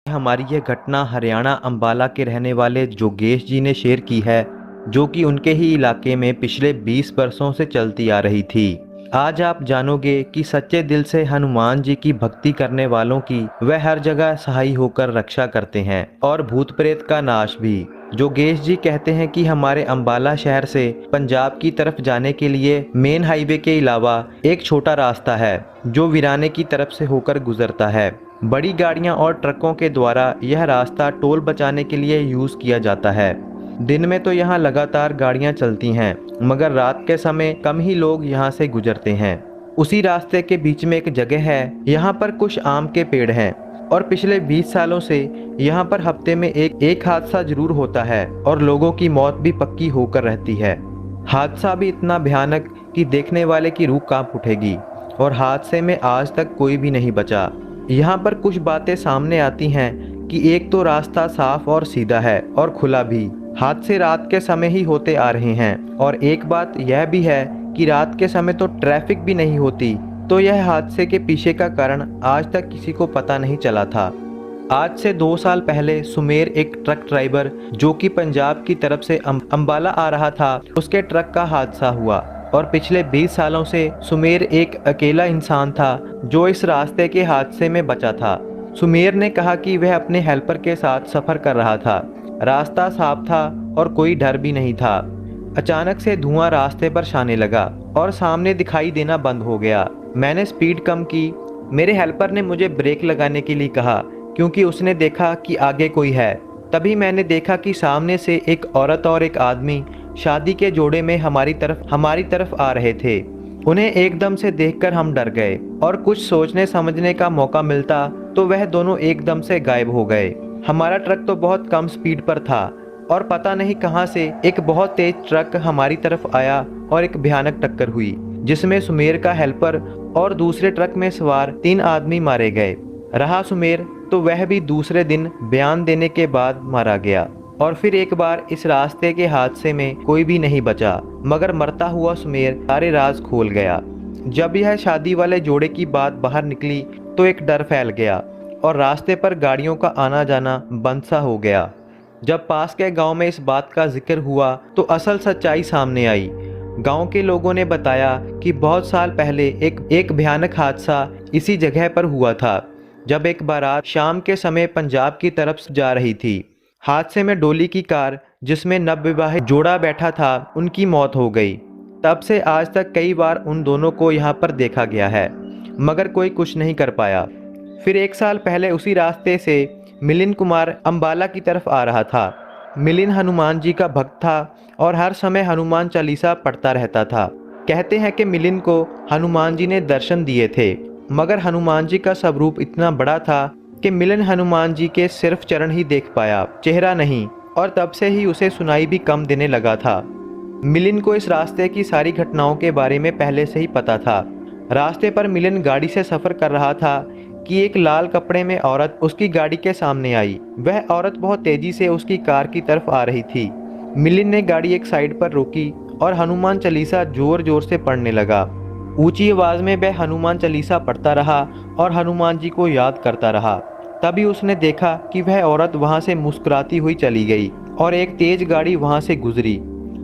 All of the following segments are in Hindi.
हमारी यह घटना हरियाणा अंबाला के रहने वाले जोगेश जी ने शेयर की है, जो कि उनके ही इलाके में पिछले 20 वर्षों से चलती आ रही थी। आज आप जानोगे कि सच्चे दिल से हनुमान जी की भक्ति करने वालों की वह हर जगह सहाय होकर रक्षा करते हैं और भूत प्रेत का नाश भी। जोगेश जी कहते हैं कि हमारे अंबाला शहर से पंजाब की तरफ जाने के लिए मेन हाईवे के अलावा एक छोटा रास्ता है जो वीराने की तरफ से होकर गुजरता है। बड़ी गाड़ियां और ट्रकों के द्वारा यह रास्ता टोल बचाने के लिए यूज किया जाता है। दिन में तो यहाँ लगातार गाड़ियां चलती हैं, मगर रात के समय कम ही लोग यहाँ से गुजरते हैं। उसी रास्ते के बीच में एक जगह है, यहाँ पर कुछ आम के पेड़ हैं और पिछले 20 सालों से यहाँ पर हफ्ते में एक हादसा जरूर होता है और लोगों की मौत भी पक्की होकर रहती है। हादसा भी इतना भयानक कि देखने वाले की रूह कांप उठेगी और हादसे में आज तक कोई भी नहीं बचा। यहाँ पर कुछ बातें सामने आती हैं कि एक तो रास्ता साफ और सीधा है और खुला भी। हादसे रात के समय ही होते आ रहे हैं और एक बात यह भी है कि रात के समय तो ट्रैफिक भी नहीं होती, तो यह हादसे के पीछे का कारण आज तक किसी को पता नहीं चला था। आज से 2 साल पहले सुमेर एक ट्रक ड्राइवर जो कि पंजाब की तरफ से अंबाला आ रहा था, उसके ट्रक का हादसा हुआ और पिछले 20 सालों से सुमेर एक अकेला इंसान था जो इस रास्ते के हादसे में बचा था। सुमेर ने कहा कि वह अपने हेल्पर के साथ सफ़र कर रहा था। रास्ता साफ था और कोई डर भी नहीं था। अचानक से धुआं रास्ते पर छाने लगा और सामने दिखाई देना बंद हो गया। मैंने स्पीड कम की। मेरे हेल्पर ने मुझे ब्रेक लगाने के लिए कहा क्योंकि उसने देखा कि आगे कोई है। तभी मैंने देखा कि सामने से एक औरत और एक आदमी शादी के जोड़े में हमारी तरफ आ रहे थे। उन्हें एकदम से देखकर हम डर गए और कुछ सोचने समझने का मौका मिलता तो वह दोनों एकदम से गायब हो गए। हमारा ट्रक तो बहुत कम स्पीड पर था और पता नहीं कहां से एक बहुत तेज ट्रक हमारी तरफ आया और एक भयानक टक्कर हुई जिसमें सुमेर का हेल्पर और दूसरे ट्रक में सवार 3 आदमी मारे गए। रहा सुमेर तो वह भी दूसरे दिन बयान देने के बाद मारा गया और फिर एक बार इस रास्ते के हादसे में कोई भी नहीं बचा, मगर मरता हुआ सुमेर सारे राज खोल गया। जब यह शादी वाले जोड़े की बात बाहर निकली तो एक डर फैल गया और रास्ते पर गाड़ियों का आना जाना बंद सा हो गया। जब पास के गांव में इस बात का जिक्र हुआ तो असल सच्चाई सामने आई। गांव के लोगों ने बताया कि बहुत साल पहले एक भयानक हादसा इसी जगह पर हुआ था, जब एक बारात शाम के समय पंजाब की तरफ जा रही थी। हादसे में डोली की कार जिसमें नवविवाहित जोड़ा बैठा था, उनकी मौत हो गई। तब से आज तक कई बार उन दोनों को यहाँ पर देखा गया है, मगर कोई कुछ नहीं कर पाया। फिर 1 साल पहले उसी रास्ते से मिलिंद कुमार अंबाला की तरफ आ रहा था। मिलिंद हनुमान जी का भक्त था और हर समय हनुमान चालीसा पढ़ता रहता था। कहते हैं कि मिलिंद को हनुमान जी ने दर्शन दिए थे, मगर हनुमान जी का स्वरूप इतना बड़ा था कि मिलिंद हनुमान जी के सिर्फ चरण ही देख पाया, चेहरा नहीं, और तब से ही उसे सुनाई भी कम देने लगा था। मिलिंद को इस रास्ते की सारी घटनाओं के बारे में पहले से ही पता था। रास्ते पर मिलिंद गाड़ी से सफ़र कर रहा था कि एक लाल कपड़े में औरत उसकी गाड़ी के सामने आई। वह औरत बहुत तेजी से उसकी कार की तरफ आ रही थी। मिलिंद ने गाड़ी एक साइड पर रोकी और हनुमान चालीसा जोर जोर से पढ़ने लगा। ऊंची आवाज़ में वह हनुमान चालीसा पढ़ता रहा और हनुमान जी को याद करता रहा। तभी उसने देखा कि वह औरत वहां से मुस्कुराती हुई चली गई और एक तेज गाड़ी वहां से गुजरी।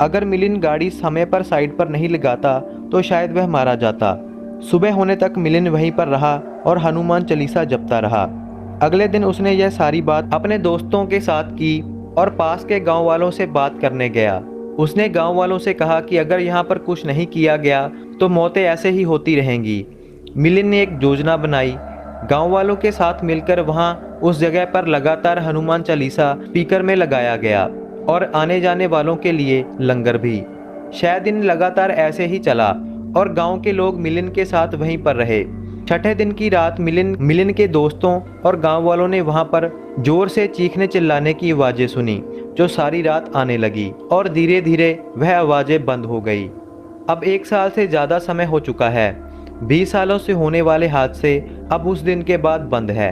अगर मिलिंद गाड़ी समय पर साइड पर नहीं लगाता तो शायद वह मारा जाता। सुबह होने तक मिलिंद वहीं पर रहा और हनुमान चालीसा जपता रहा। अगले दिन उसने यह सारी बात अपने दोस्तों के साथ की और पास के गांव वालों से बात करने गया। उसने गांव वालों से कहा कि अगर यहाँ पर कुछ नहीं किया गया तो मौतें ऐसे ही होती रहेंगी। मिलिंद ने एक योजना बनाई। गांव वालों के साथ मिलकर वहां उस जगह पर लगातार हनुमान चालीसा स्पीकर में लगाया गया और आने जाने वालों के लिए लंगर भी। 6 दिन लगातार ऐसे ही चला और गांव के लोग मिलिंद के साथ वहीं पर रहे। छठे दिन की रात मिलिंद के दोस्तों और गांव वालों ने वहां पर जोर से चीखने चिल्लाने की आवाज़ें सुनी जो सारी रात आने लगी और धीरे धीरे वह आवाज़ें बंद हो गई। अब 1 साल से ज़्यादा समय हो चुका है। 20 सालों से होने वाले हादसे अब उस दिन के बाद बंद है।